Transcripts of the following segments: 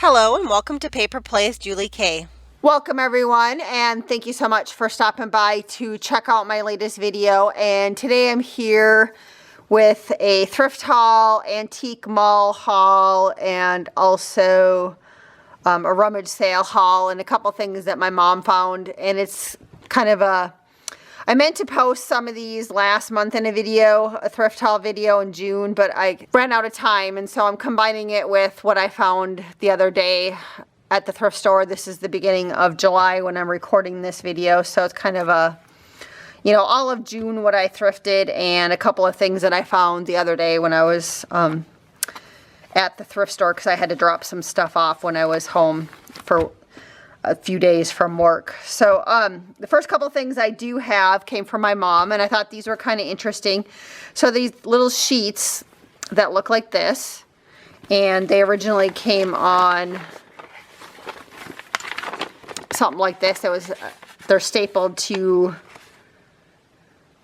Hello and welcome to Paper Plays Julie K. Welcome everyone, and thank you so much for stopping by to check out my latest video. And today I'm here with a thrift haul, antique mall haul, and also a rummage sale haul and a couple things that my mom found. And it's kind of I meant to post some of these last month in a thrift haul video in June, but I ran out of time, and so I'm combining it with what I found the other day at the thrift store. This is the beginning of July when I'm recording this video, so it's kind of all of June what I thrifted and a couple of things that I found the other day when I was at the thrift store, because I had to drop some stuff off when I was home for a few days from work. So the first couple things I do have came from my mom, and I thought these were kind of interesting. So these little sheets that look like this, and they originally came on something like this. They're stapled to,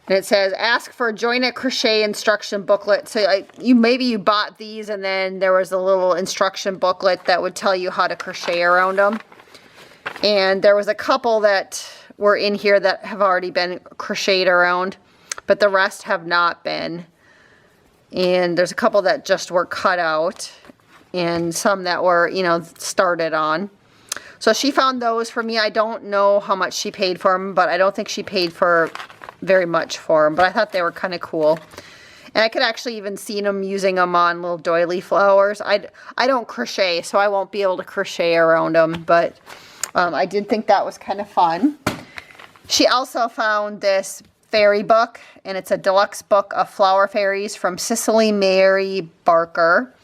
and it says ask for join-it crochet instruction booklet. So maybe you bought these and then there was a little instruction booklet that would tell you how to crochet around them. And there was a couple that were in here that have already been crocheted around, but the rest have not been. And there's a couple that just were cut out and some that were, started on. So she found those for me. I don't know how much she paid for them, but I don't think she paid for very much for them, but I thought they were kind of cool. And I could actually even see them using them on little doily flowers. I don't crochet, so I won't be able to crochet around them, but I did think that was kind of fun. She also found this fairy book, and it's a deluxe book of flower fairies from Cicely Mary Barker.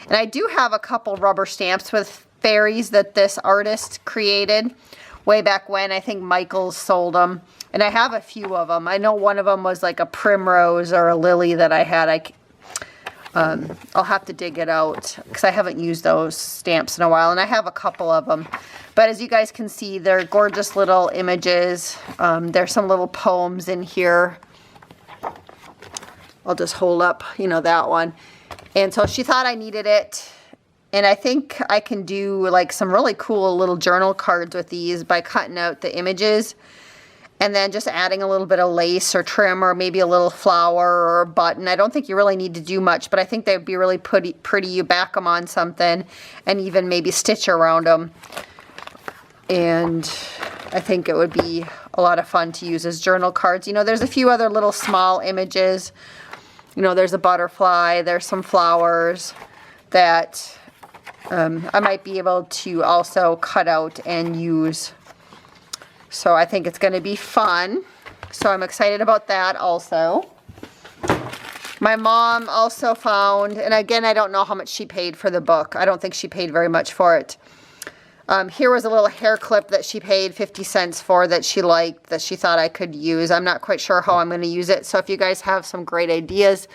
And I do have a couple rubber stamps with fairies that this artist created way back when. I think Michaels sold them, and I have a few of them. I know one of them was like a primrose or a lily that I had. I'll have to dig it out because I haven't used those stamps in a while, and I have a couple of them. But as you guys can see, they're gorgeous little images. There's some little poems in here. I'll just hold up, that one. And so she thought I needed it. And I think I can do like some really cool little journal cards with these by cutting out the images and then just adding a little bit of lace or trim or maybe a little flower or a button. I don't think you really need to do much, but I think they'd be really pretty. You back them on something and even maybe stitch around them. And I think it would be a lot of fun to use as journal cards. There's a few other little small images. There's a butterfly, there's some flowers that I might be able to also cut out and use. So I think it's going to be fun. So I'm excited about that also. My mom also found, and again, I don't know how much she paid for the book. I don't think she paid very much for it. Here was a little hair clip that she paid 50 cents for that she liked, that she thought I could use. I'm not quite sure how I'm going to use it. So if you guys have some great ideas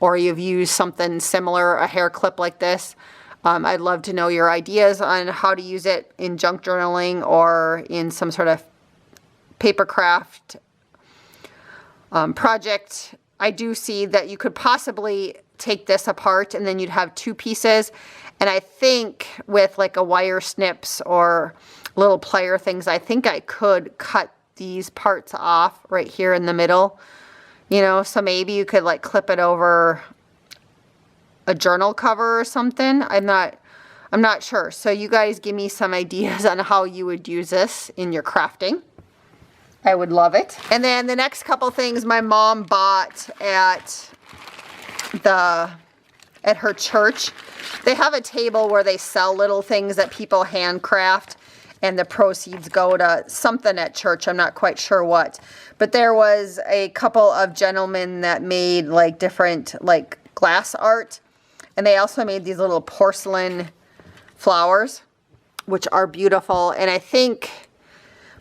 or you've used something similar, a hair clip like this, I'd love to know your ideas on how to use it in junk journaling or in some sort of paper craft project. I do see that you could possibly take this apart and then you'd have two pieces. And I think with like a wire snips or little plier things, I think I could cut these parts off right here in the middle. So maybe you could like clip it over a journal cover or something. I'm not sure. So you guys give me some ideas on how you would use this in your crafting. I would love it. And then the next couple things my mom bought at her church. They have a table where they sell little things that people handcraft, and the proceeds go to something at church. I'm not quite sure what. But there was a couple of gentlemen that made like different like glass art. And they also made these little porcelain flowers, which are beautiful. And I think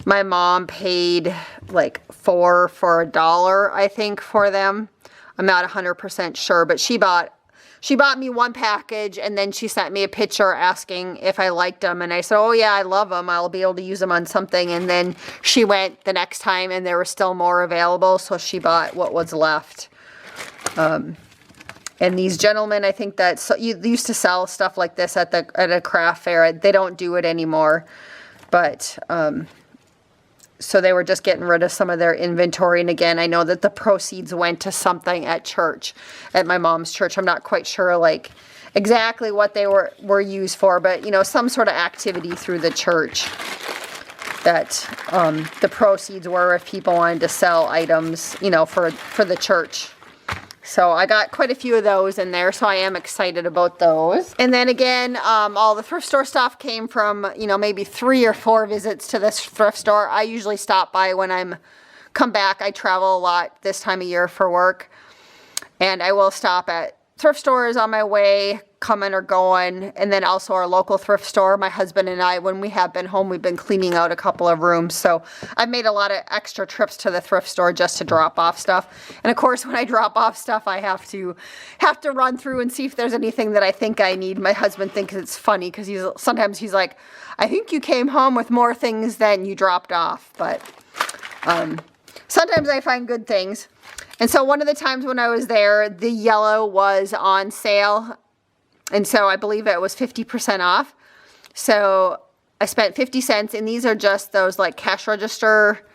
my mom paid like $4 for $1, I think, for them. I'm not 100% sure, but she bought me one package, and then she sent me a picture asking if I liked them. And I said, oh yeah, I love them. I'll be able to use them on something. And then she went the next time and there were still more available. So she bought what was left. And these gentlemen, I think that you used to sell stuff like this at a craft fair. They don't do it anymore. But, so they were just getting rid of some of their inventory. And again, I know that the proceeds went to something at church, at my mom's church. I'm not quite sure, like, exactly what they were used for. But, you know, some sort of activity through the church that the proceeds were if people wanted to sell items, you know, for the church. So I got quite a few of those in there, so I am excited about those. And then again, all the thrift store stuff came from, you know, maybe 3 or 4 visits to this thrift store. I usually stop by when come back. I travel a lot this time of year for work. And I will stop at thrift stores on my way, coming or going, and then also our local thrift store. My husband and I, when we have been home, we've been cleaning out a couple of rooms, so I've made a lot of extra trips to the thrift store just to drop off stuff. And of course, when I drop off stuff, I have to run through and see if there's anything that I think I need. My husband thinks it's funny because sometimes he's like, I think you came home with more things than you dropped off, but sometimes I find good things. And so one of the times when I was there, the yellow was on sale. And so I believe it was 50% off. So I spent 50 cents, and these are just those like cash register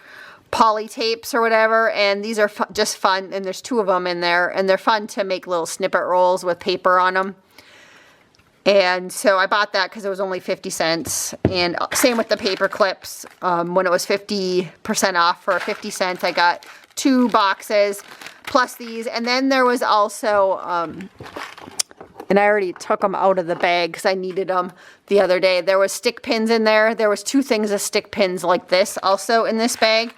poly tapes or whatever. And these are just fun. And there's 2 of them in there, and they're fun to make little snippet rolls with paper on them. And so I bought that because it was only 50 cents. And same with the paper clips. When it was 50% off for 50 cents, I got 2 boxes plus these. And then there was also, and I already took them out of the bag because I needed them the other day. There was stick pins in there. There was 2 things of stick pins like this also in this bag.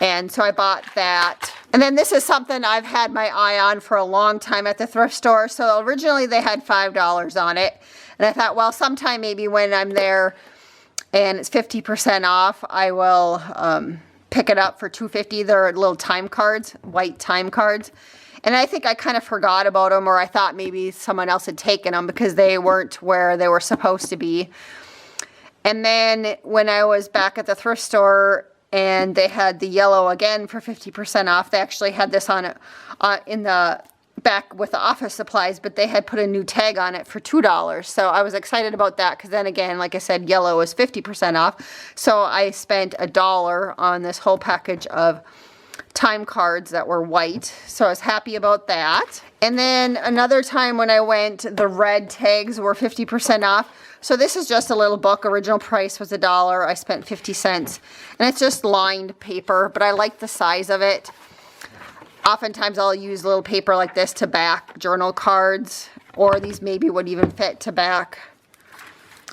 And so I bought that. And then this is something I've had my eye on for a long time at the thrift store. So originally they had $5 on it. And I thought, well, sometime maybe when I'm there and it's 50% off, I will pick it up for $2.50. They're little time cards, white time cards. And I think I kind of forgot about them, or I thought maybe someone else had taken them because they weren't where they were supposed to be. And then when I was back at the thrift store and they had the yellow again for 50% off, they actually had this on it in the back with the office supplies, but they had put a new tag on it for $2. So I was excited about that because then again, like I said, yellow was 50% off. So I spent $1 on this whole package of time cards that were white. So I was happy about that. And then another time when I went, the red tags were 50% off. So this is just a little book. Original price was $1. I spent 50 cents. And it's just lined paper, but I like the size of it. Oftentimes I'll use little paper like this to back journal cards, or these maybe would even fit to back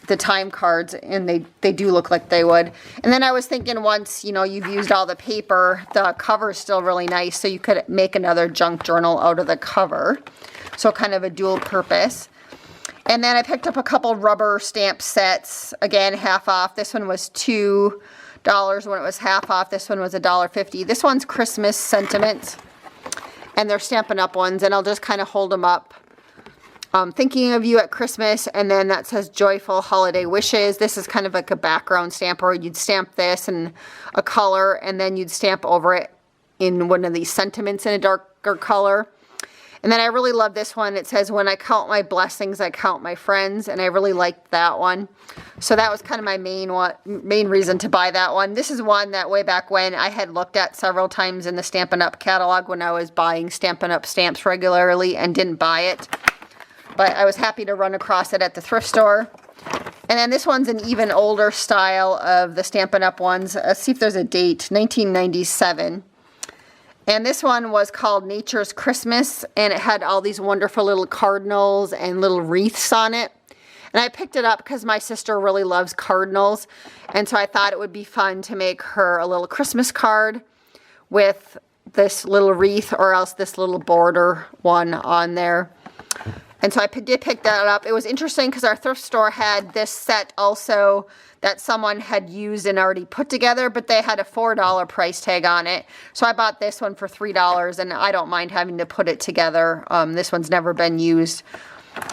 the time cards, and they do look like they would. And then I was thinking, once you know you've used all the paper, the cover is still really nice, so you could make another junk journal out of the cover. So kind of a dual purpose. And then I picked up a couple rubber stamp sets, again half off. This one was $2 when it was half off. This one was $1.50. This one's Christmas sentiments, and they're Stampin' Up! Ones, and I'll just kind of hold them up. Thinking of you at Christmas, and then that says joyful holiday wishes. This is kind of like a background stamp, or you'd stamp this in a color, and then you'd stamp over it in one of these sentiments in a darker color. And then I really love this one. It says, when I count my blessings, I count my friends, and I really liked that one. So that was kind of my main reason to buy that one. This is one that way back when I had looked at several times in the Stampin' Up! Catalog when I was buying Stampin' Up! Stamps regularly and didn't buy it. But I was happy to run across it at the thrift store. And then this one's an even older style of the Stampin' Up! Ones. Let's see if there's a date, 1997. And this one was called Nature's Christmas, and it had all these wonderful little cardinals and little wreaths on it. And I picked it up because my sister really loves cardinals, and so I thought it would be fun to make her a little Christmas card with this little wreath, or else this little border one on there. And so I did pick that up. It was interesting because our thrift store had this set also that someone had used and already put together, but they had a $4 price tag on it. So I bought this one for $3, and I don't mind having to put it together. This one's never been used.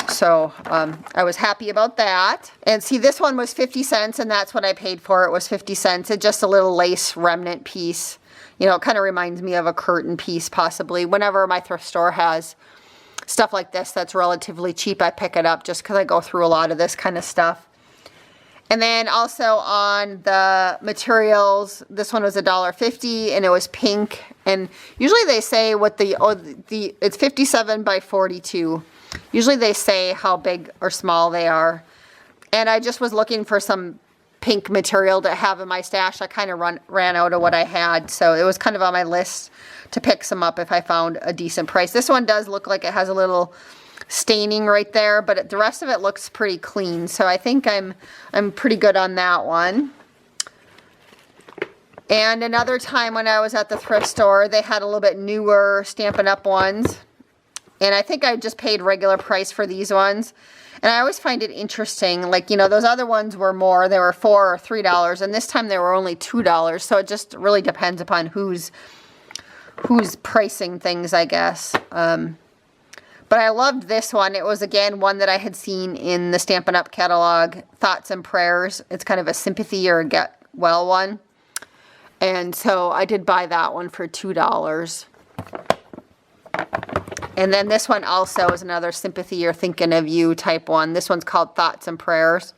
So I was happy about that. And see, this one was 50 cents, and that's what I paid for. It was 50 cents. It's just a little lace remnant piece. You know, it kind of reminds me of a curtain piece, possibly, whenever my thrift store has stuff like this that's relatively cheap, I pick it up just because I go through a lot of this kind of stuff. And then also on the materials, this one was $1.50 and it was pink. And usually they say what it's 57 by 42. Usually they say how big or small they are. And I just was looking for some pink material to have in my stash. I kind of ran out of what I had, so it was kind of on my list to pick some up if I found a decent price. This one does look like it has a little staining right there, but the rest of it looks pretty clean, so I think I'm pretty good on that one. And another time when I was at the thrift store, they had a little bit newer Stampin' Up! Ones, and I think I just paid regular price for these ones. And I always find it interesting, like, you know, those other ones were more, they were $4 or $3, and this time they were only $2, so it just really depends upon who's pricing things, I guess. But I loved this one. It was, again, one that I had seen in the Stampin' Up! Catalog, Thoughts and Prayers. It's kind of a sympathy or a get well one. And so I did buy that one for $2. And then this one also is another sympathy or thinking of you type one. This one's called Thoughts and Prayers.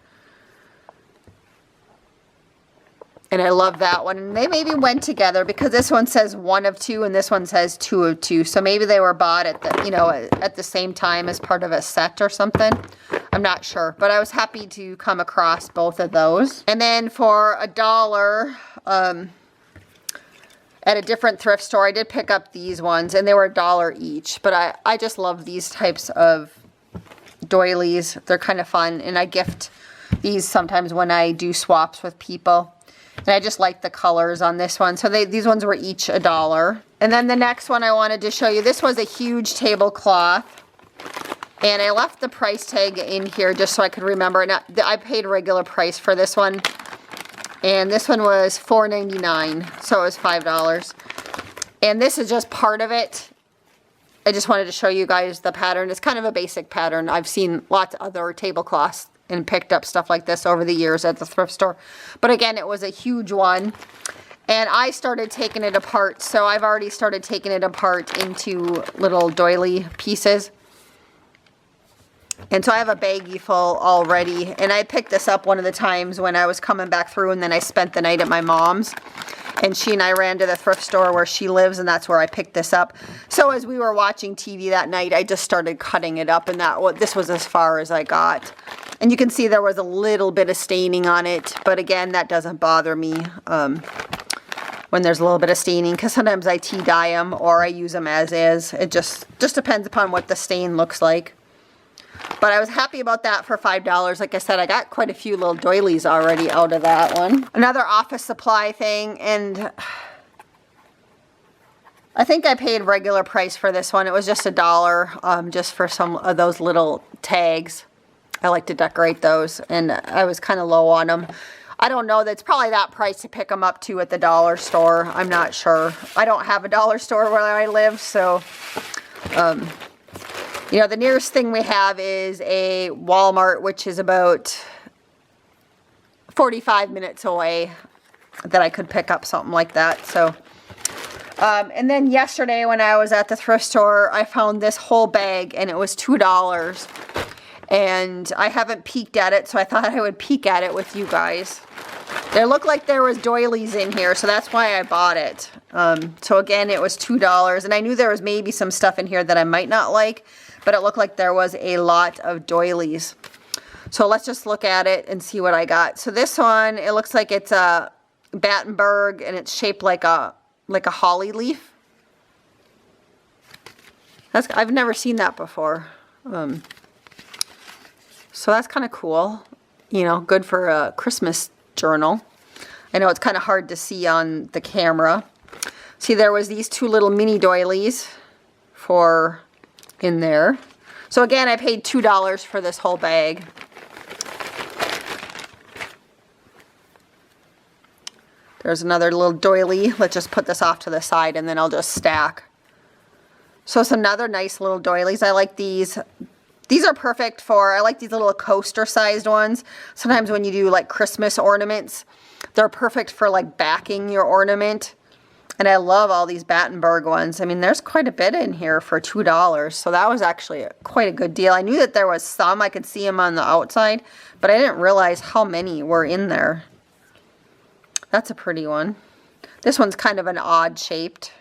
And I love that one. And they maybe went together because this one says 1 of 2 and this one says 2 of 2. So maybe they were bought at the, you know, at the same time as part of a set or something. I'm not sure. But I was happy to come across both of those. And then for $1, at a different thrift store, I did pick up these ones, and they were $1 each. But I just love these types of doilies. They're kind of fun, and I gift these sometimes when I do swaps with people. And I just like the colors on this one. So these ones were each $1. And then the next one I wanted to show you, this was a huge tablecloth. And I left the price tag in here just so I could remember. And I paid regular price for this one. And this one was $4.99, so it was $5. And this is just part of it. I just wanted to show you guys the pattern. It's kind of a basic pattern. I've seen lots of other tablecloths and picked up stuff like this over the years at the thrift store. But again, it was a huge one. And I started taking it apart, so I've already started taking it apart into little doily pieces. And so I have a baggie full already, and I picked this up one of the times when I was coming back through, and then I spent the night at my mom's, and she and I ran to the thrift store where she lives, and that's where I picked this up. So as we were watching TV that night, I just started cutting it up, and this was as far as I got. And you can see there was a little bit of staining on it, but again, that doesn't bother me when there's a little bit of staining, because sometimes I tea dye them or I use them as is. It just depends upon what the stain looks like. But I was happy about that for $5. Like I said, I got quite a few little doilies already out of that one. Another office supply thing, and I think I paid regular price for this one. It was just $1, just for some of those little tags. I like to decorate those, and I was kind of low on them. I don't know, that's probably that price to pick them up to at the dollar store. I'm not sure. I don't have a dollar store where I live, so you know, the nearest thing we have is a Walmart, which is about 45 minutes away, that I could pick up something like that. So, and then yesterday when I was at the thrift store, I found this whole bag, and it was $2. And I haven't peeked at it, so I thought I would peek at it with you guys. There looked like there was doilies in here, so that's why I bought it. So again, it was $2, and I knew there was maybe some stuff in here that I might not like, but it looked like there was a lot of doilies. So let's just look at it and see what I got. So this one, it looks like it's a Battenberg, and it's shaped like a holly leaf. I've never seen that before. So that's kind of cool. You know, good for a Christmas journal. I know it's kind of hard to see on the camera. See, there was these two little mini doilies for in there. So again, I paid $2 for this whole bag. There's another little doily. Let's just put this off to the side, and then I'll just stack. So it's another nice little doilies. I like these. These are perfect for, I like these little coaster sized ones. Sometimes when you do like Christmas ornaments, they're perfect for like backing your ornament. And I love all these Battenberg ones. I mean, there's quite a bit in here for $2. So that was actually quite a good deal. I knew that there was some. I could see them on the outside, but I didn't realize how many were in there. That's a pretty one. This one's kind of an odd shaped.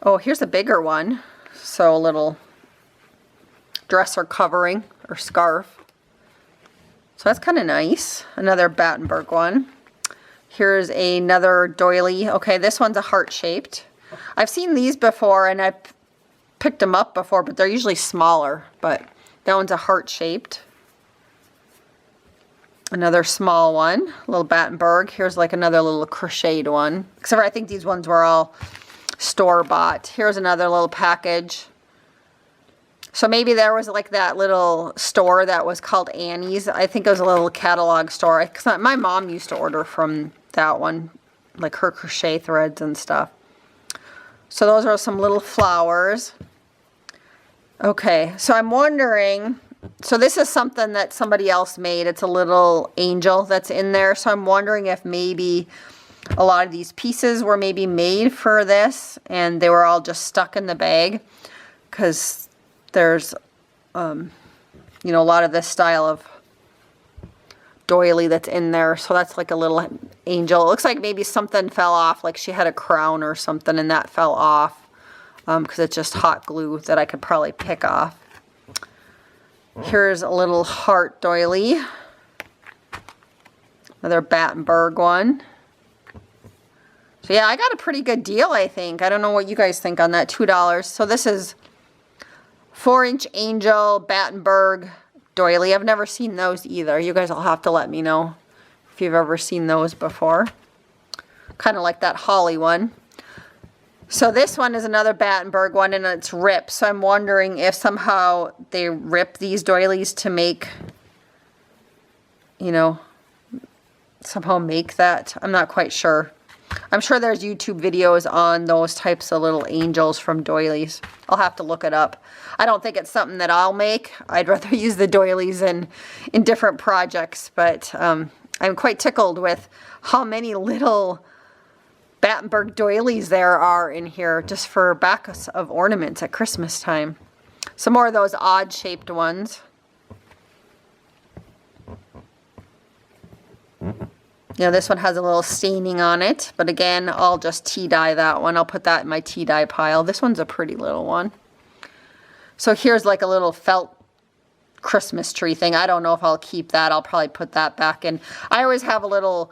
Oh, here's a bigger one. So a little dresser covering or scarf. So that's kind of nice. Another Battenberg one. Here's another doily. Okay, this one's a heart-shaped. I've seen these before, and I've picked them up before, but they're usually smaller. But that one's a heart-shaped. Another small one, little Battenberg. Here's like another little crocheted one. Except for I think these ones were all store-bought. Here's another little package. So maybe there was like that little store that was called Annie's. I think it was a little catalog store. 'Cause my mom used to order from that one, like her crochet threads and stuff. So those are some little flowers. Okay, so I'm wondering, so this is something that somebody else made. It's a little angel that's in there. So I'm wondering if maybe a lot of these pieces were maybe made for this and they were all just stuck in the bag, because there's, you know, a lot of this style of doily that's in there. So that's like a little angel. It looks like maybe something fell off, like she had a crown or something and that fell off, because it's just hot glue that I could probably pick off. Here's a little heart doily. Another Battenberg one. So yeah, I got a pretty good deal, I think. I don't know what you guys think on that, $2. So this is 4-inch angel Battenberg doily. I've never seen those either. You guys will have to let me know if you've ever seen those before. Kind of like that holly one. So this one is another Battenberg one, and it's ripped. So I'm wondering if somehow they rip these doilies to make, you know, somehow make that. I'm not quite sure. I'm sure there's YouTube videos on those types of little angels from doilies. I'll have to look it up. I don't think it's something that I'll make. I'd rather use the doilies in different projects, but I'm quite tickled with how many little Battenberg doilies there are in here just for backs of ornaments at Christmas time. Some more of those odd shaped ones. You know, this one has a little staining on it, but again, I'll just tea dye that one. I'll put that in my tea dye pile. This one's a pretty little one. So here's like a little felt Christmas tree thing. I don't know if I'll keep that. I'll probably put that back in. I always have a little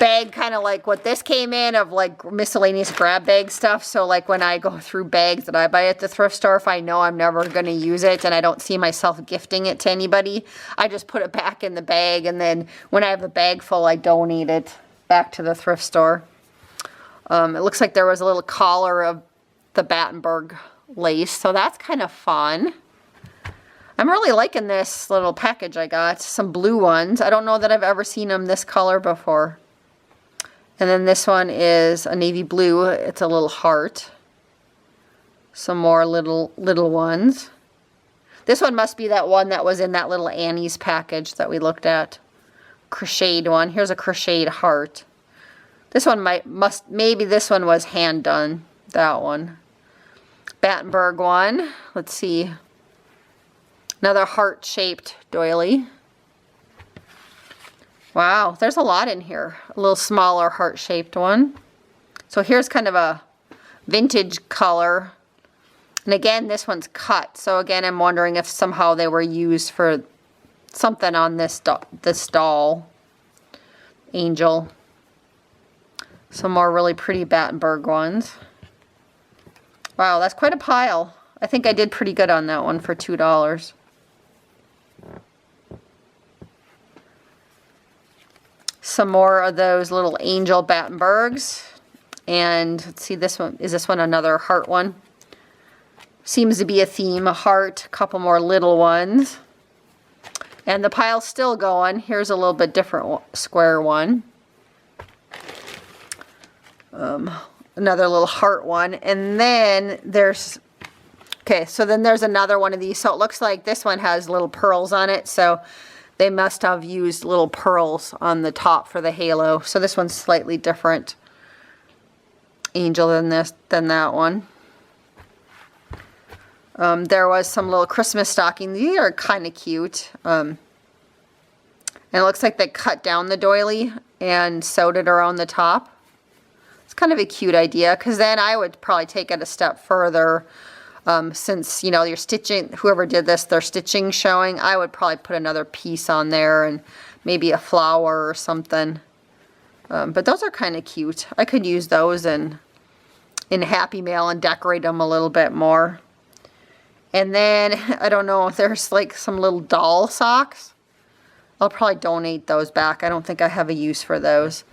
bag, kind of like what this came in, of like miscellaneous grab bag stuff. So like when I go through bags that I buy at the thrift store, if I know I'm never going to use it and I don't see myself gifting it to anybody, I just put it back in the bag, and then when I have a bag full, I donate it back to the thrift store. It looks like there was a little collar of the Battenberg lace, so that's kind of fun. I'm really liking this little package I got. Some blue ones. I don't know that I've ever seen them this color before. And then this one is a navy blue. It's a little heart. Some more little ones. This one must be that one that was in that little Annie's package that we looked at. Crocheted one. Here's a crocheted heart. This one maybe this one was hand done. That one. Battenberg one. Let's see. Another heart-shaped doily. Wow, there's a lot in here. A little smaller heart-shaped one. So here's kind of a vintage color. And again, this one's cut. So again, I'm wondering if somehow they were used for something on this doll. Angel. Some more really pretty Battenberg ones. Wow, that's quite a pile. I think I did pretty good on that one for $2. Some more of those little angel Battenbergs. And let's see, this one, is this one another heart one? Seems to be a theme, a heart, a couple more little ones. And the pile's still going. Here's a little bit different square one. Another little heart one. And then there's, okay, so then there's another one of these. So it looks like this one has little pearls on it. So they must have used little pearls on the top for the halo. So this one's slightly different angel than that one. There was some little Christmas stockings. These are kind of cute. And it looks like they cut down the doily and sewed it around the top. It's kind of a cute idea, because then I would probably take it a step further. Since, you know, your stitching, whoever did this, their stitching showing, I would probably put another piece on there and maybe a flower or something. But those are kind of cute. I could use those in Happy Mail and decorate them a little bit more. And then, I don't know, if there's like some little doll socks. I'll probably donate those back. I don't think I have a use for those.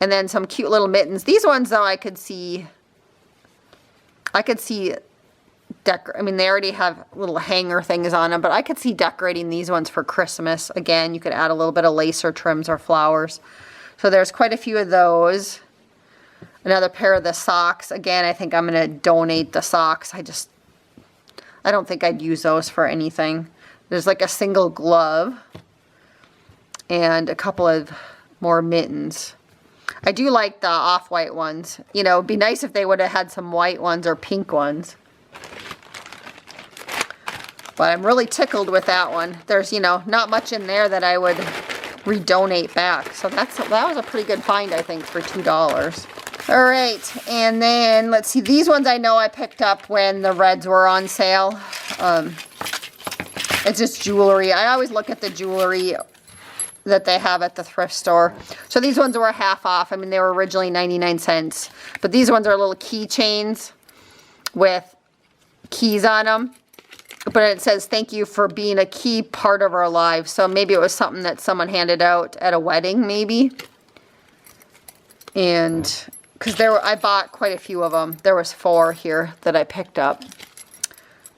And then some cute little mittens. These ones, though, I could see, I mean, they already have little hanger things on them, but I could see decorating these ones for Christmas. Again, you could add a little bit of lace or trims or flowers. So there's quite a few of those. Another pair of the socks. Again, I think I'm going to donate the socks. I don't think I'd use those for anything. There's like a single glove and a couple of more mittens. I do like the off-white ones. You know, it'd be nice if they would have had some white ones or pink ones. But I'm really tickled with that one. There's, you know, not much in there that I would redonate back. So that was a pretty good find, I think, for $2. All right, and then let's see. These ones I know I picked up when the reds were on sale. It's just jewelry. I always look at the jewelry that they have at the thrift store. So these ones were half off. I mean, they were originally 99 cents. But these ones are little keychains with keys on them. But it says, thank you for being a key part of our lives. So maybe it was something that someone handed out at a wedding, maybe. And because I bought quite a few of them. There was 4 here that I picked up.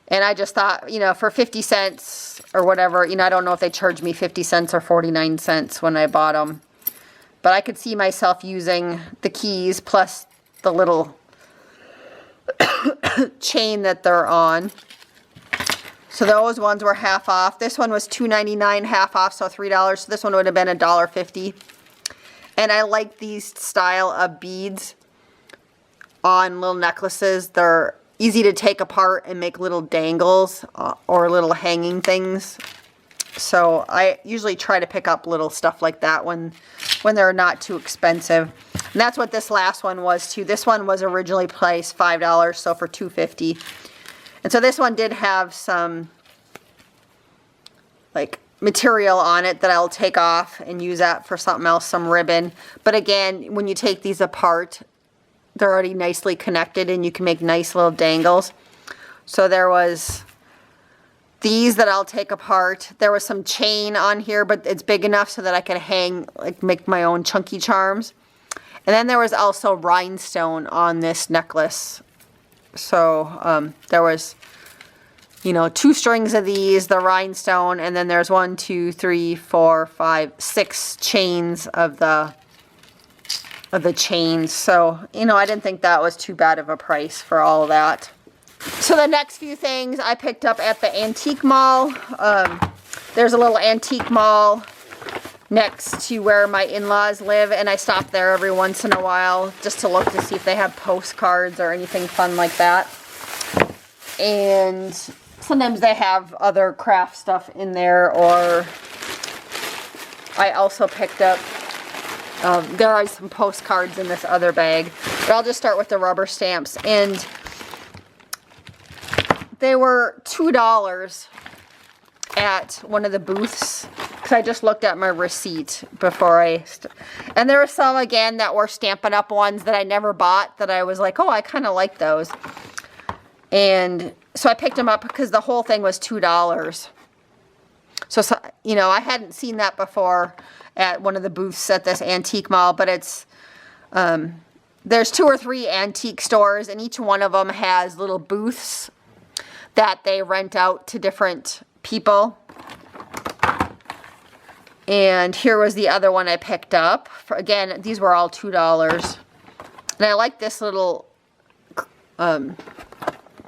And I just thought, you know, for 50 cents or whatever, you know, I don't know if they charged me 50 cents or 49 cents when I bought them. But I could see myself using the keys plus the little chain that they're on. So those ones were half off. This one was $2.99 half off, so $3. So this one would have been $1.50. And I like these style of beads on little necklaces. They're easy to take apart and make little dangles or little hanging things. So I usually try to pick up little stuff like that when they're not too expensive. And that's what this last one was too. This one was originally priced $5, so for $2.50. And so this one did have some like material on it that I'll take off and use that for something else, some ribbon. But again, when you take these apart, they're already nicely connected and you can make nice little dangles. So there was these that I'll take apart. There was some chain on here, but it's big enough so that I could hang, like make my own chunky charms. And then there was also rhinestone on this necklace. So there was, you know, 2 strings of these, the rhinestone, and then there's 1, 2, 3, 4, 5, 6 chains of the chains. So, you know, I didn't think that was too bad of a price for all of that. So the next few things I picked up at the antique mall. There's a little antique mall next to where my in-laws live, and I stop there every once in a while just to look to see if they have postcards or anything fun like that. And sometimes they have other craft stuff in there, or I also picked up, there are some postcards in this other bag, but I'll just start with the rubber stamps. And they were $2 at one of the booths, because I just looked at my receipt before and there were some again that were Stampin' Up ones that I never bought that I was like, oh, I kind of like those. And so I picked them up because the whole thing was $2. So, you know, I hadn't seen that before at one of the booths at this antique mall, but it's, there's 2 or 3 antique stores, and each one of them has little booths that they rent out to different people. And here was the other one I picked up. Again, these were all $2. And I like this little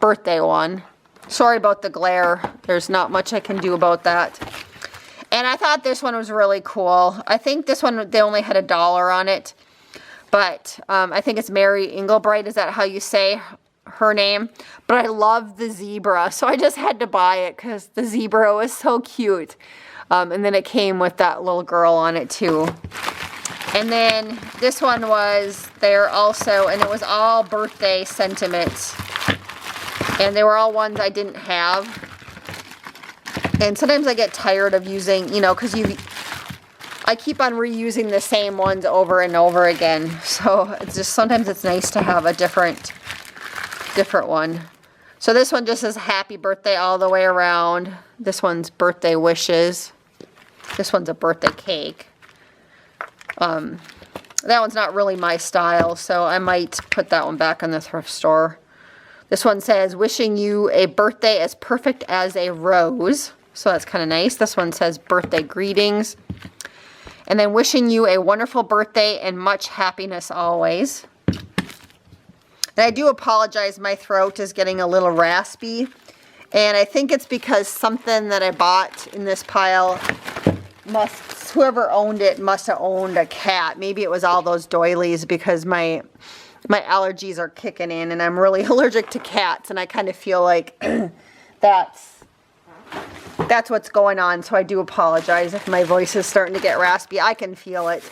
birthday one. Sorry about the glare. There's not much I can do about that. And I thought this one was really cool. I think this one, they only had $1 on it. but I think it's Mary Englebright. Is that how you say her name? But I love the zebra, so I just had to buy it because the zebra was so cute. And then it came with that little girl on it too. And then this one was there also, and it was all birthday sentiments. And they were all ones I didn't have. And sometimes I get tired of using, you know, because I keep on reusing the same ones over and over again. So it's just, sometimes it's nice to have a different one. So this one just says happy birthday all the way around. This one's birthday wishes. This one's a birthday cake. That one's not really my style, so I might put that one back in the thrift store. This one says, wishing you a birthday as perfect as a rose. So that's kind of nice. This one says birthday greetings. And then wishing you a wonderful birthday and much happiness always. And I do apologize, my throat is getting a little raspy. And I think it's because something that I bought in this pile whoever owned it must have owned a cat. Maybe it was all those doilies, because my allergies are kicking in and I'm really allergic to cats, and I kind of feel like that's what's going on. So I do apologize if my voice is starting to get raspy. I can feel it.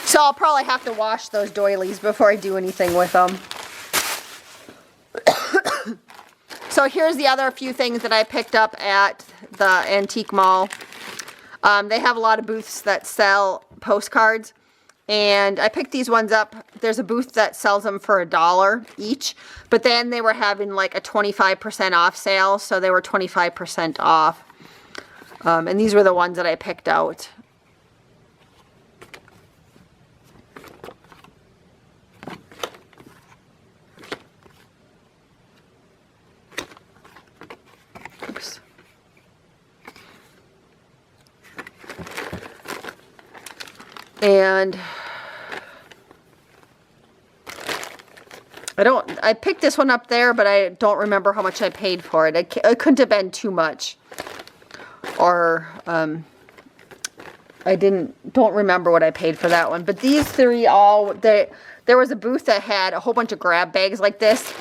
So I'll probably have to wash those doilies before I do anything with them. So here's the other few things that I picked up at the antique mall. They have a lot of booths that sell postcards, and I picked these ones up. There's a booth that sells them for $1 each, but then they were having like a 25% off sale, so they were 25% off. And these were the ones that I picked out. Oops. And I picked this one up there, but I don't remember how much I paid for it. It couldn't have been too much. Or, I don't remember what I paid for that one. But these three there was a booth that had a whole bunch of grab bags like this.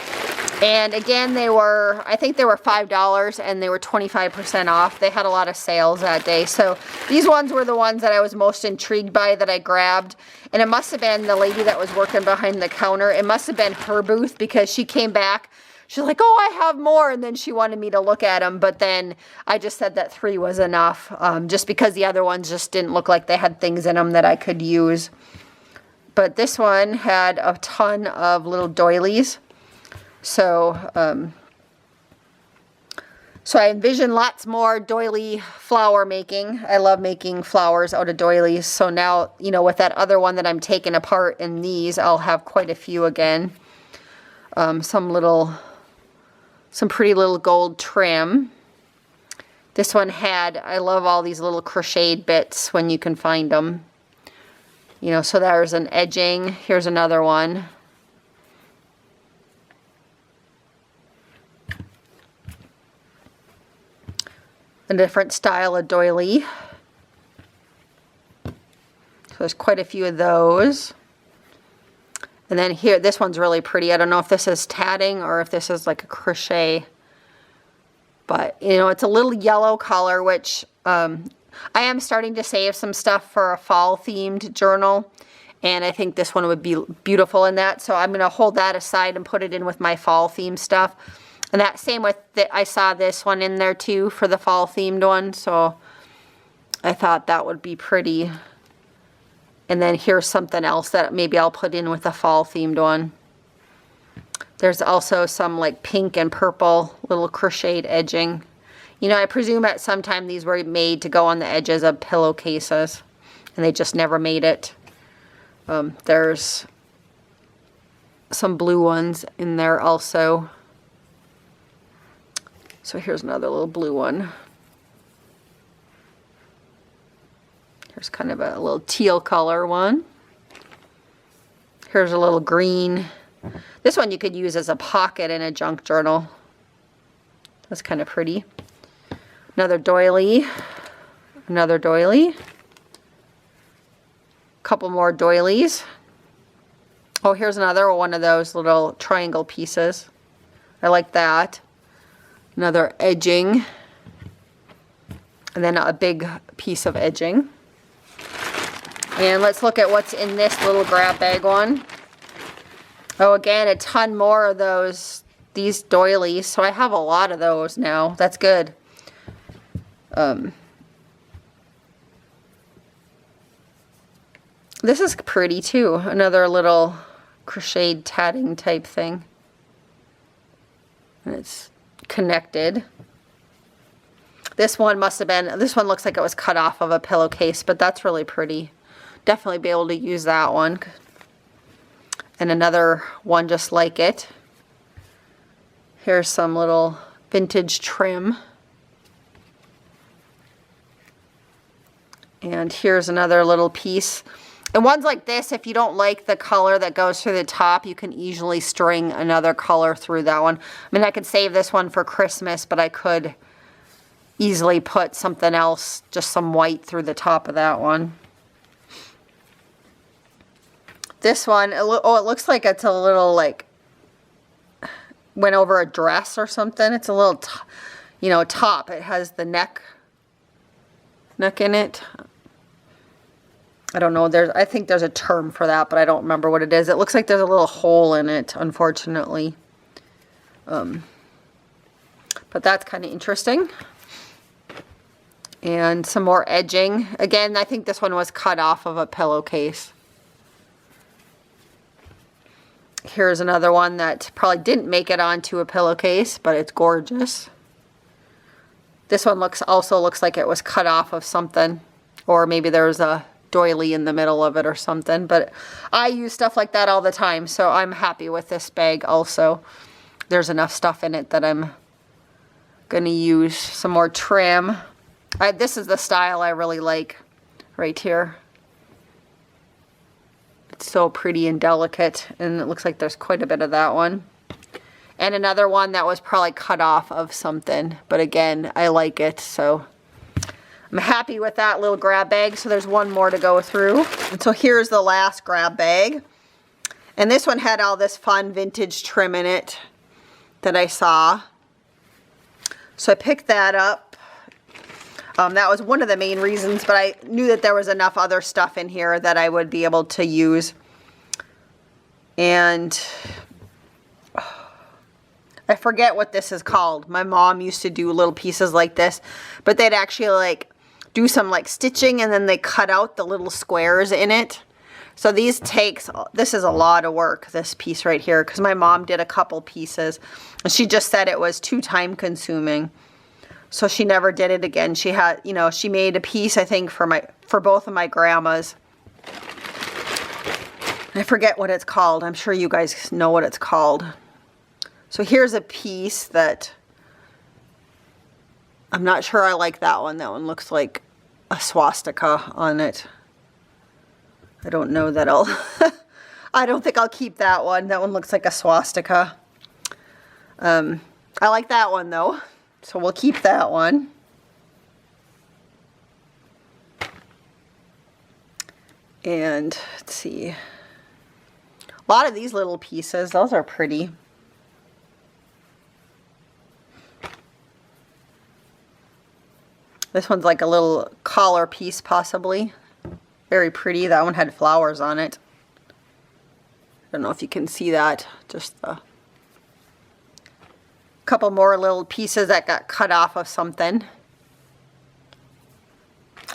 And again, I think they were $5 and they were 25% off. They had a lot of sales that day. So these ones were the ones that I was most intrigued by that I grabbed. And it must have been the lady that was working behind the counter. It must have been her booth, because she came back. She's like, oh, I have more. And then she wanted me to look at them. But then I just said that 3 was enough, just because the other ones just didn't look like they had things in them that I could use. But this one had a ton of little doilies. So, so I envision lots more doily flower making. I love making flowers out of doilies. So now, you know, with that other one that I'm taking apart in these, I'll have quite a few again. Some pretty little gold trim. This one I love all these little crocheted bits when you can find them. You know, so there's an edging. Here's another one. A different style of doily. So there's quite a few of those. And then here, this one's really pretty. I don't know if this is tatting or if this is like a crochet. But, you know, it's a little yellow color, which I am starting to save some stuff for a fall-themed journal. And I think this one would be beautiful in that. So I'm going to hold that aside and put it in with my fall-themed stuff. And that same with, I saw this one in there too for the fall-themed one. So I thought that would be pretty. And then here's something else that maybe I'll put in with a fall-themed one. There's also some like pink and purple little crocheted edging. You know, I presume at some time these were made to go on the edges of pillowcases, and they just never made it. There's some blue ones in there also. So here's another little blue one. Here's kind of a little teal color one. Here's a little green. This one you could use as a pocket in a junk journal. That's kind of pretty. Another doily. Another doily. Couple more doilies. Oh, here's another one of those little triangle pieces. I like that. Another edging. And then a big piece of edging. And let's look at what's in this little grab bag one. Oh, again, a ton more of these doilies. So I have a lot of those now. That's good. This is pretty too. Another little crocheted tatting type thing. And it's connected. This one must have been, this one looks like it was cut off of a pillowcase, but that's really pretty. Definitely be able to use that one. And another one just like it. Here's some little vintage trim. And here's another little piece. And ones like this, if you don't like the color that goes through the top, you can easily string another color through that one. I mean, I could save this one for Christmas, but I could easily put something else, just some white through the top of that one. This one, oh, it looks like it's a little like, went over a dress or something. It's a little, you know, top. It has the neck in it. I don't know, I think there's a term for that, but I don't remember what it is. It looks like there's a little hole in it, unfortunately. But that's kind of interesting. And some more edging. Again, I think this one was cut off of a pillowcase. Here's another one that probably didn't make it onto a pillowcase, but it's gorgeous. This one also looks like it was cut off of something, or maybe there's a doily in the middle of it or something, but I use stuff like that all the time, so I'm happy with this bag also. There's enough stuff in it that I'm gonna use some more trim. This is the style I really like right here. It's so pretty and delicate, and it looks like there's quite a bit of that one. And another one that was probably cut off of something, but again, I like it, so I'm happy with that little grab bag. So there's one more to go through. And so here's the last grab bag. And this one had all this fun vintage trim in it that I saw. So I picked that up. That was one of the main reasons, but I knew that there was enough other stuff in here that I would be able to use. And I forget what this is called. My mom used to do little pieces like this, but they'd actually like do some like stitching and then they cut out the little squares in it. So this is a lot of work, this piece right here, because my mom did a couple pieces and she just said it was too time consuming. So she never did it again. She had, you know, she made a piece, I think, for both of my grandmas. I forget what it's called. I'm sure you guys know what it's called. So here's a piece that I'm not sure I like that one. That one looks like a swastika on it. I don't know that I don't think I'll keep that one. That one looks like a swastika. I like that one though. So we'll keep that one. And let's see. A lot of these little pieces, those are pretty. This one's like a little collar piece possibly. Very pretty. That one had flowers on it. I don't know if you can see that. Just a couple more little pieces that got cut off of something.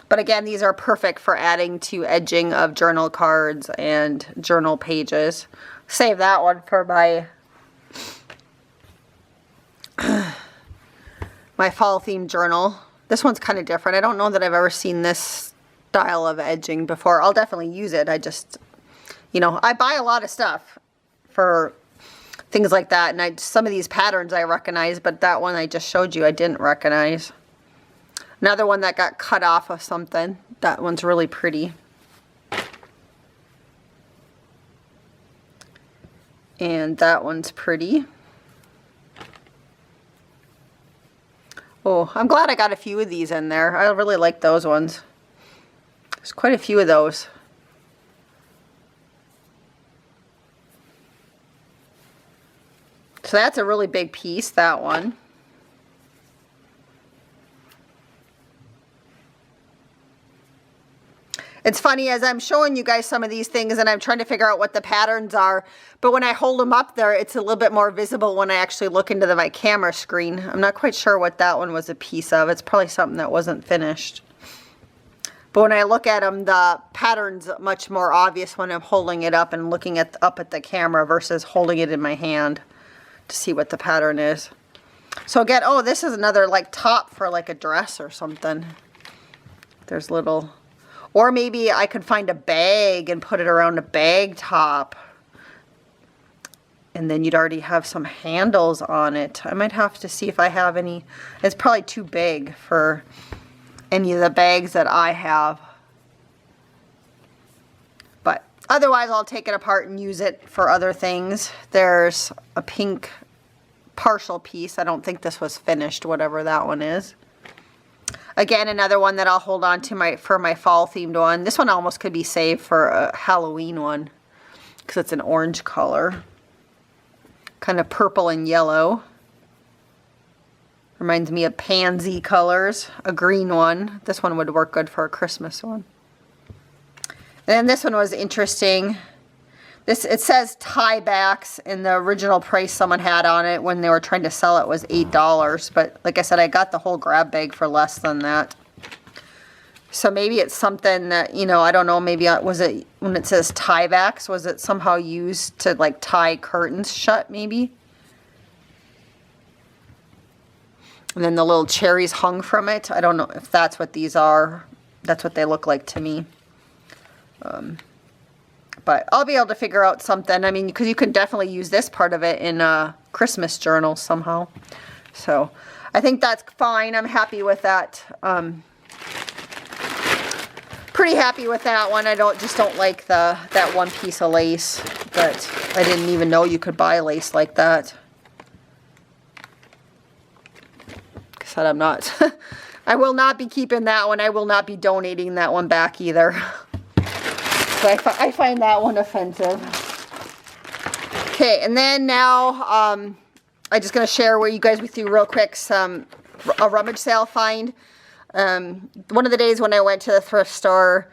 But again, these are perfect for adding to edging of journal cards and journal pages. Save that one for my my fall themed journal. This one's kind of different. I don't know that I've ever seen this style of edging before. I'll definitely use it. I just, you know, I buy a lot of stuff for things like that. And some of these patterns I recognize, but that one I just showed you I didn't recognize. Another one that got cut off of something. That one's really pretty. And that one's pretty. Oh, I'm glad I got a few of these in there. I really like those ones. There's quite a few of those. So that's a really big piece, that one. It's funny, as I'm showing you guys some of these things and I'm trying to figure out what the patterns are, but when I hold them up there, it's a little bit more visible when I actually look into my camera screen. I'm not quite sure what that one was a piece of. It's probably something that wasn't finished. But when I look at them, the pattern's much more obvious when I'm holding it up and looking up at the camera versus holding it in my hand to see what the pattern is. So again, oh, this is another like top for like a dress or something. There's little... Or maybe I could find a bag and put it around a bag top. And then you'd already have some handles on it. I might have to see if I have any. It's probably too big for any of the bags that I have. But otherwise I'll take it apart and use it for other things. There's a pink partial piece. I don't think this was finished, whatever that one is. Again, another one that I'll hold on to for my fall themed one. This one almost could be saved for a Halloween one because it's an orange color. Kind of purple and yellow. Reminds me of pansy colors. A green one. This one would work good for a Christmas one. And then this one was interesting. It says tiebacks, and the original price someone had on it when they were trying to sell it was $8. But like I said, I got the whole grab bag for less than that. So maybe it's something that, you know, I don't know, maybe was it, when it says tiebacks, was it somehow used to like tie curtains shut maybe? And then the little cherries hung from it. I don't know if that's what these are. That's what they look like to me. But I'll be able to figure out something. I mean, because you could definitely use this part of it in a Christmas journal somehow. So I think that's fine. I'm happy with that. Pretty happy with that one. I just don't like that one piece of lace. But I didn't even know you could buy lace like that. Like I said, I'm not. I will not be keeping that one. I will not be donating that one back either. So I find that one offensive. Okay, and then now I'm just going to share with you real quick a rummage sale find. One of the days when I went to the thrift store,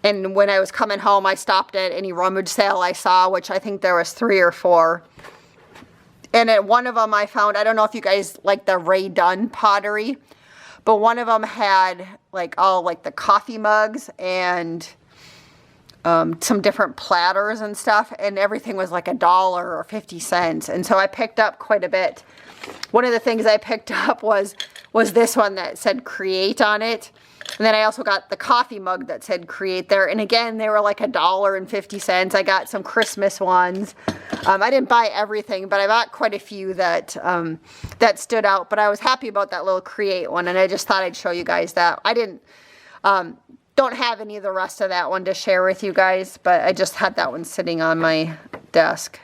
and when I was coming home, I stopped at any rummage sale I saw, which I think there was 3 or 4. And at one of them I found, I don't know if you guys like the Ray Dunn pottery, but one of them had like all like the coffee mugs and some different platters and stuff, and everything was like $1 or 50 cents. And so I picked up quite a bit. One of the things I picked up was this one that said create on it. And then I also got the coffee mug that said create there. And again, they were like $1 and 50 cents. I got some Christmas ones. I didn't buy everything, but I bought quite a few that stood out. But I was happy about that little create one, and I just thought I'd show you guys that. I don't have any of the rest of that one to share with you guys, but I just had that one sitting on my desk.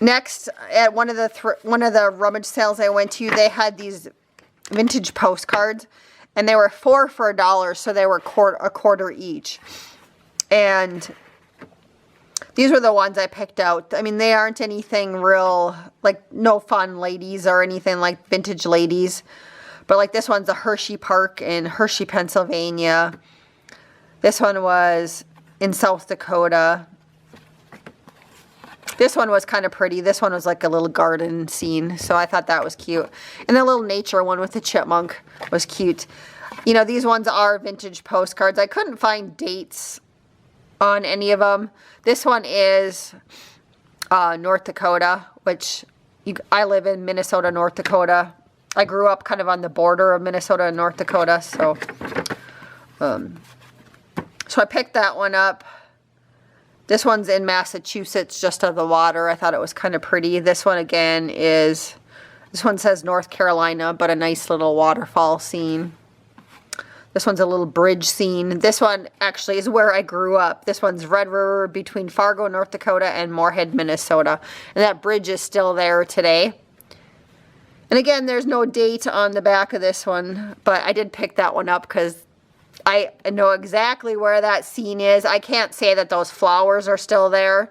Next, at one of the rummage sales I went to, they had these vintage postcards, and they were 4 for $1, so they were a quarter each. And these were the ones I picked out. I mean, they aren't anything real, like no fun ladies or anything like vintage ladies. But like this one's a Hershey Park in Hershey, Pennsylvania. This one was in South Dakota. This one was kind of pretty. This one was like a little garden scene, so I thought that was cute. And the little nature one with the chipmunk was cute. You know, these ones are vintage postcards. I couldn't find dates on any of them. This one is North Dakota, which I live in Minnesota, North Dakota. I grew up kind of on the border of Minnesota and North Dakota, so I picked that one up. This one's in Massachusetts, just on the water. I thought it was kind of pretty. This one again this one says North Carolina, but a nice little waterfall scene. This one's a little bridge scene. This one actually is where I grew up. This one's Red River between Fargo, North Dakota and Moorhead, Minnesota. And that bridge is still there today. And again, there's no date on the back of this one, but I did pick that one up because I know exactly where that scene is. I can't say that those flowers are still there,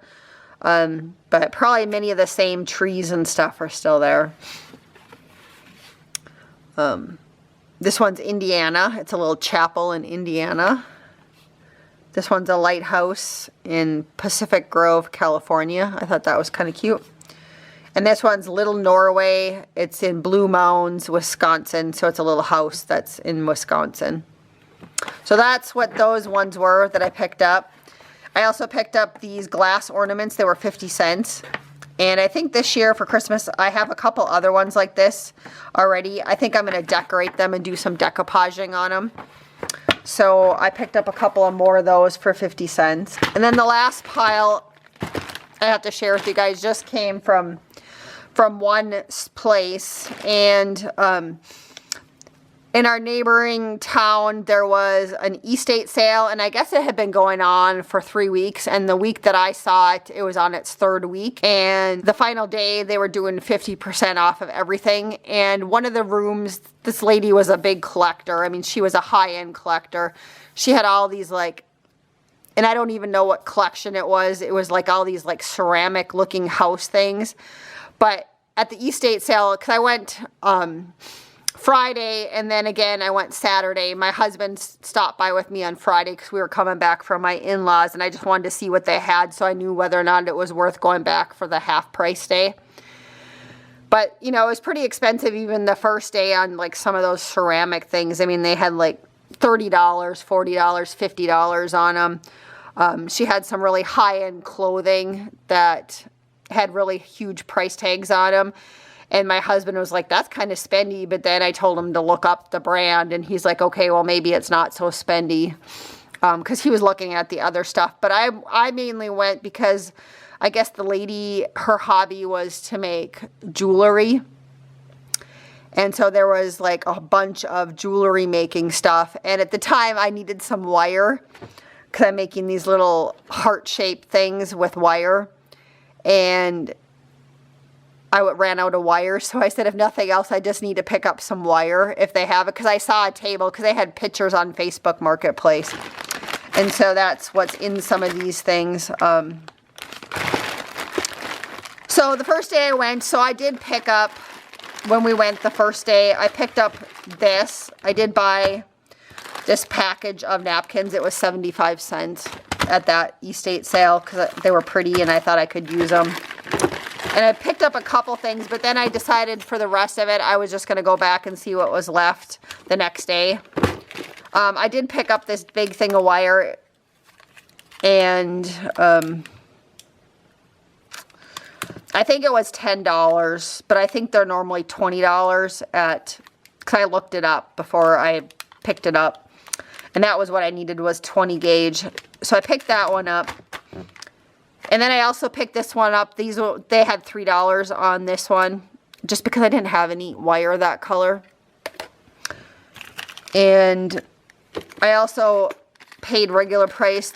but probably many of the same trees and stuff are still there. This one's Indiana. It's a little chapel in Indiana. This one's a lighthouse in Pacific Grove, California. I thought that was kind of cute. And this one's Little Norway. It's in Blue Mounds, Wisconsin. So it's a little house that's in Wisconsin. So that's what those ones were that I picked up. I also picked up these glass ornaments. They were 50 cents. And I think this year for Christmas, I have a couple other ones like this already. I think I'm going to decorate them and do some decoupaging on them. So I picked up a couple of more of those for 50 cents. And then the last pile I have to share with you guys just came from one place. And in our neighboring town, there was an estate sale, and I guess it had been going on for 3 weeks, and the week that I saw it, it was on its 3rd week, and the final day, they were doing 50% off of everything, and one of the rooms, this lady was a big collector. I mean, she was a high-end collector. She had all these, like, and I don't even know what collection it was. It was like all these, like, ceramic-looking house things, but at the estate sale, because I went, Friday, and then again I went Saturday. My husband stopped by with me on Friday because we were coming back from my in-laws, and I just wanted to see what they had so I knew whether or not it was worth going back for the half price day. But, you know, it was pretty expensive even the first day on like some of those ceramic things. I mean, they had like $30, $40, $50 on them. She had some really high-end clothing that had really huge price tags on them. And my husband was like, that's kind of spendy. But then I told him to look up the brand. And he's like, okay, well, maybe it's not so spendy. Because he was looking at the other stuff. But I mainly went because I guess the lady, her hobby was to make jewelry. And so there was like a bunch of jewelry making stuff. And at the time, I needed some wire. Because I'm making these little heart-shaped things with wire. And I ran out of wire, so I said, if nothing else, I just need to pick up some wire if they have it, because I saw a table, because they had pictures on Facebook Marketplace, and so that's what's in some of these things. So the first day I went, so I did pick up, when we went the first day, I picked up this. I did buy this package of napkins. It was 75 cents at that estate sale, because they were pretty, and I thought I could use them. And I picked up a couple things, but then I decided for the rest of it, I was just going to go back and see what was left the next day. I did pick up this big thing of wire, and I think it was $10, but I think they're normally $20 because I looked it up before I picked it up. And that was what I needed, was 20 gauge. So I picked that one up. And then I also picked this one up. They had $3 on this one, just because I didn't have any wire that color. And I also paid regular price.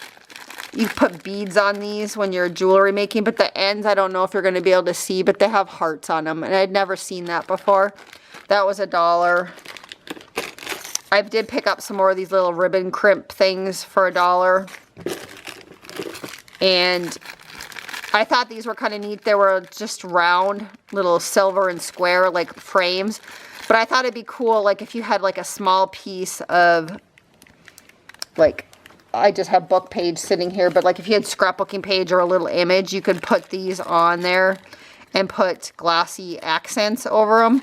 You put beads on these when you're jewelry making, but the ends, I don't know if you're going to be able to see, but they have hearts on them, and I'd never seen that before. That was $1. I did pick up some more of these little ribbon crimp things for $1. And I thought these were kind of neat. They were just round, little silver and square, like frames. But I thought it'd be cool, like, if you had, like, a small piece of, like, I just have book page sitting here, but, like, if you had scrapbooking page or a little image, you could put these on there and put glossy accents over them.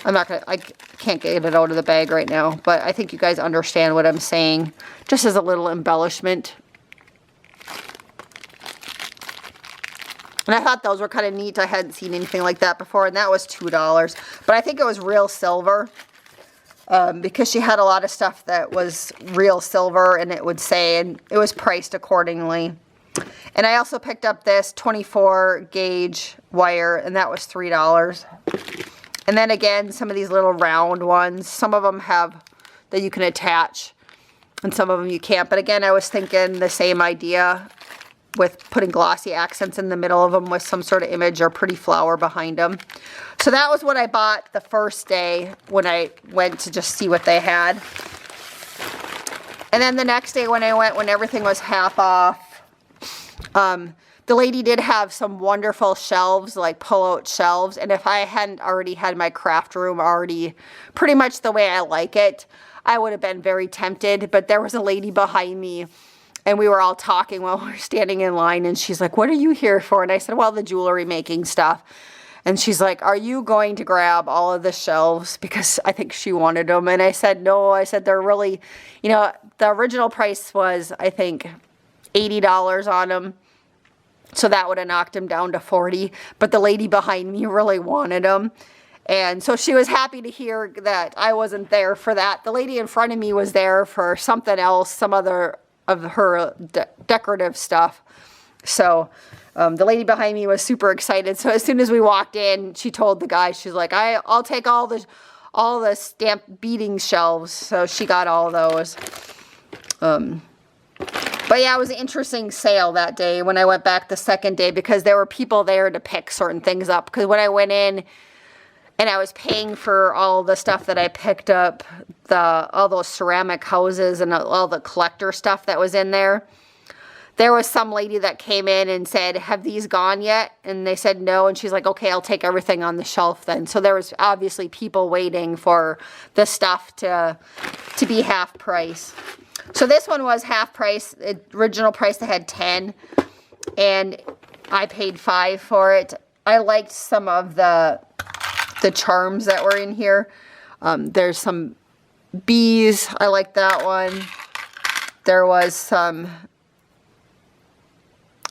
I can't get it out of the bag right now, but I think you guys understand what I'm saying, just as a little embellishment. And I thought those were kind of neat. I hadn't seen anything like that before, and that was $2. But I think it was real silver, because she had a lot of stuff that was real silver, and it would say, and it was priced accordingly. And I also picked up this 24 gauge wire, and that was $3. And then again, some of these little round ones, some of them have that you can attach, and some of them you can't. But again, I was thinking the same idea. with putting glossy accents in the middle of them with some sort of image or pretty flower behind them. So that was what I bought the first day when I went to just see what they had. And then the next day when I went, when everything was half off, the lady did have some wonderful shelves, like pull-out shelves. And if I hadn't already had my craft room already pretty much the way I like it, I would have been very tempted. But there was a lady behind me, and we were all talking while we were standing in line. And she's like, "What are you here for?" And I said, "Well, the jewelry making stuff." And she's like, "Are you going to grab all of the shelves?" Because I think she wanted them. And I said, "No." I said, "They're really, you know, the original price was, I think, $80 on them. So that would have knocked him down to 40. But the lady behind me really wanted them. And so she was happy to hear that I wasn't there for that. The lady in front of me was there for something else, some other of her decorative stuff. So the lady behind me was super excited. So as soon as we walked in, she told the guy, she's like, I'll take all the stamp beading shelves. So she got all those. But yeah, it was an interesting sale that day when I went back the second day, because there were people there to pick certain things up. Because when I went in and I was paying for all the stuff that I picked up, all those ceramic houses and all the collector stuff that was in there, there was some lady that came in and said, "Have these gone yet?" And they said no. And she's like, "Okay, I'll take everything on the shelf then." So there was obviously people waiting for the stuff to be half price. So this one was half price. The original price they had 10, and I paid 5 for it. I liked some of the charms that were in here. There's some bees. I like that one. There was some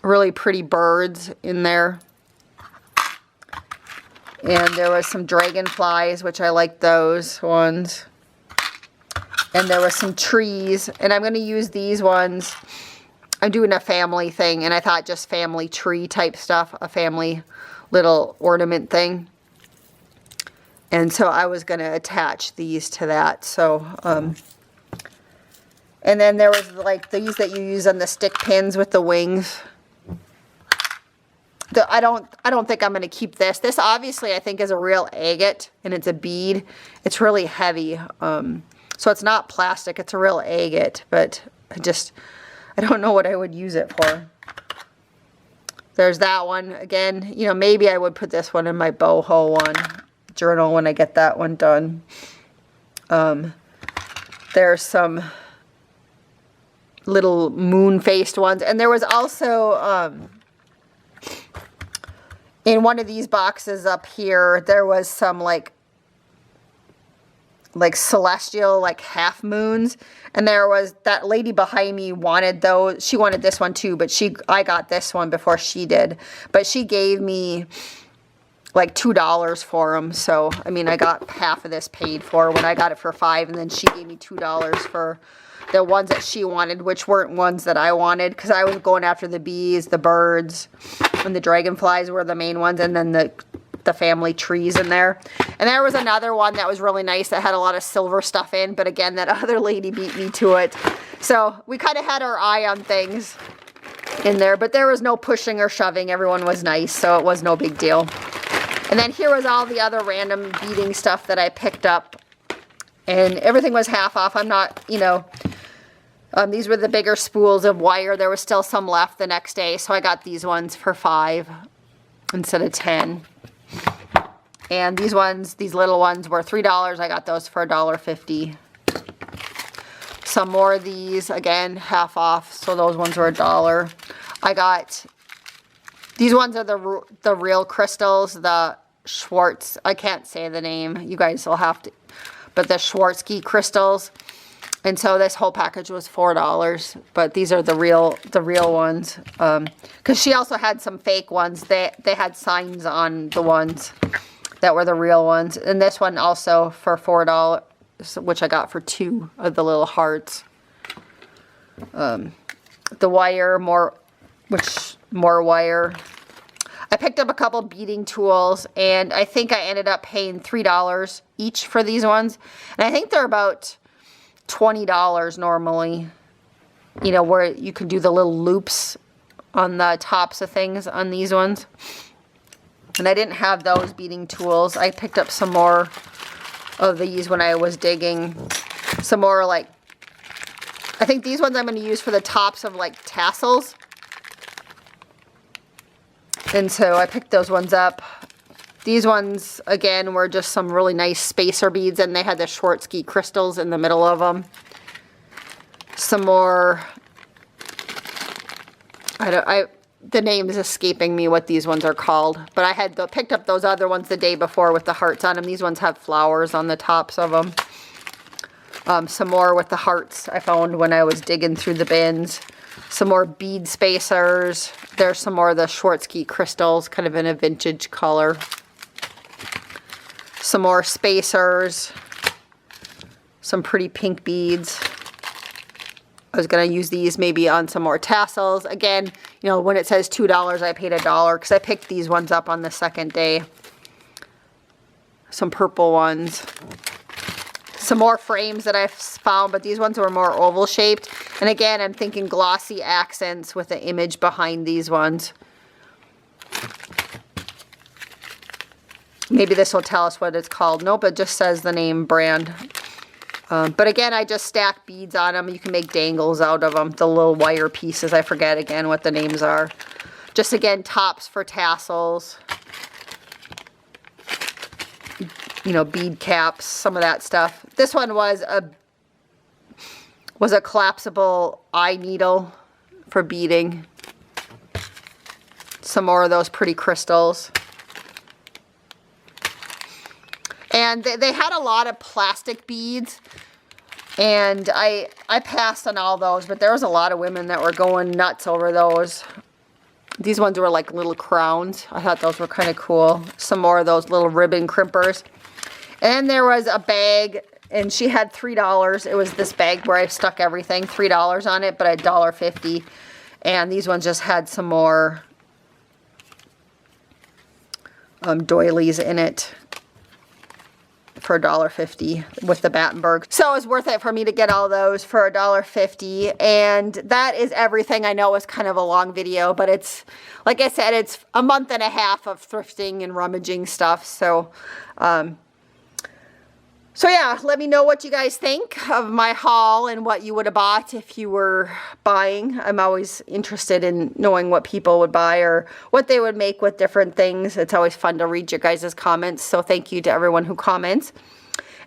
really pretty birds in there. And there was some dragonflies, which I like those ones. And there was some trees, and I'm going to use these ones. I'm doing a family thing, and I thought just family tree type stuff, a family little ornament thing. And so I was going to attach these to that. So, and then there was like these that you use on the stick pins with the wings. I don't think I'm going to keep this. This obviously I think is a real agate, and it's a bead. It's really heavy. So it's not plastic, it's a real agate, but I don't know what I would use it for. There's that one. Again, you know, maybe I would put this one in my boho one journal when I get that one done. There's some little moon-faced ones. And there was also, in one of these boxes up here, there was some like celestial, like half moons. And there was that lady behind me wanted those. She wanted this one too, but I got this one before she did. But she gave me like $2 for them. So, I mean, I got half of this paid for when I got it for $5, and then she gave me $2 for the ones that she wanted, which weren't ones that I wanted, because I was going after the bees, the birds, and the dragonflies were the main ones, and then the family trees in there. And there was another one that was really nice that had a lot of silver stuff in, but again, that other lady beat me to it. So we kind of had our eye on things in there, but there was no pushing or shoving. Everyone was nice, so it was no big deal. And then here was all the other random beading stuff that I picked up, and everything was half off. I'm not, you know, these were the bigger spools of wire. There was still some left the next day, so I got these ones for $5 instead of 10. And these ones, these little ones were $3. I got those for $1.50. Some more of these, again, half off, so those ones were $1. I got, these ones are the real crystals, the Schwartz, I can't say the name, you guys will have to, but the Schwarzschild crystals. And so this whole package was $4, but these are the real ones. Because she also had some fake ones. They had signs on the ones that were the real ones. And this one also for $4, which I got for 2 of the little hearts. The wire, more wire. I picked up a couple beading tools, and I think I ended up paying $3 each for these ones. And I think they're about $20 normally, you know, where you can do the little loops on the tops of things on these ones. And I didn't have those beading tools. I picked up some more of these when I was digging. Some more like, I think these ones I'm going to use for the tops of like tassels. And so I picked those ones up. These ones, again, were just some really nice spacer beads, and they had the Swarovski crystals in the middle of them. Some more, the name is escaping me what these ones are called, but I had picked up those other ones the day before with the hearts on them. These ones have flowers on the tops of them. Some more with the hearts I found when I was digging through the bins. Some more bead spacers. There's some more of the Swarovski crystals, kind of in a vintage color. Some more spacers. Some pretty pink beads. I was going to use these maybe on some more tassels. Again, you know, when it says $2, I paid $1 because I picked these ones up on the second day. Some purple ones. Some more frames that I found, but these ones were more oval shaped. And again, I'm thinking glossy accents with the image behind these ones. Maybe this will tell us what it's called. Nope, it just says the name brand. But again, I just stack beads on them. You can make dangles out of them. The little wire pieces, I forget again what the names are. Just again, tops for tassels. You know, bead caps, some of that stuff. This one was a collapsible eye needle for beading. Some more of those pretty crystals. And they had a lot of plastic beads, and I passed on all those, but there was a lot of women that were going nuts over those. These ones were like little crowns. I thought those were kind of cool. Some more of those little ribbon crimpers. And there was a bag, and she had $3. It was this bag where I stuck everything, $3 on it, but $1.50. And these ones just had some more doilies in it for $1.50 with the Battenberg. So it was worth it for me to get all those for $1.50. And that is everything. I know it was kind of a long video, but it's, like I said, it's a month and a half of thrifting and rummaging stuff. So, so yeah, let me know what you guys think of my haul and what you would have bought if you were buying. I'm always interested in knowing what people would buy or what they would make with different things. It's always fun to read your guys' comments, so thank you to everyone who comments.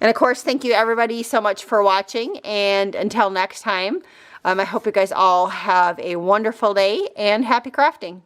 And of course, thank you everybody so much for watching, and until next time, I hope you guys all have a wonderful day and happy crafting.